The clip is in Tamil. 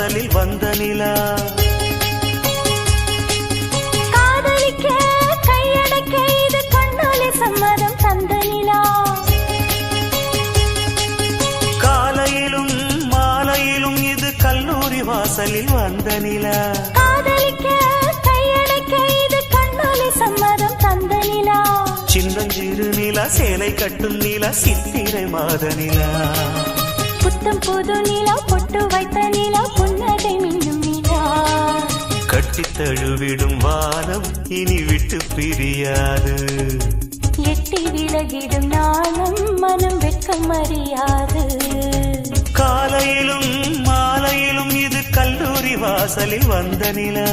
வாசலில் வந்த நிலா காதலிக்க கையடக்க இது கண்ணாலே சம்மதம் தந்த நிலா காலையிலும் மாலையிலும் இது கல்லூரி வாசலில் வந்த நிலா காதலிக்க கையடக்க இது கண்ணாலே சம்மதம் தந்த நிலா சின்னஞ்சிறு நிலா சேலை கட்டும் நிலா சித்திரை மாத நிலா புத்தம் புது நிலா பொட்டு வைத்த நிலா புன்னகை மின்னும் நிலா கட்டி தழுவிடும் வானம் இனி விட்டு பிரியாது எட்டி விலகிடும் நாணம் மனம் வெட்கம் அறியாது காலையிலும் மாலையிலும் இது கல்லூரி வாசலில் வந்த நிலா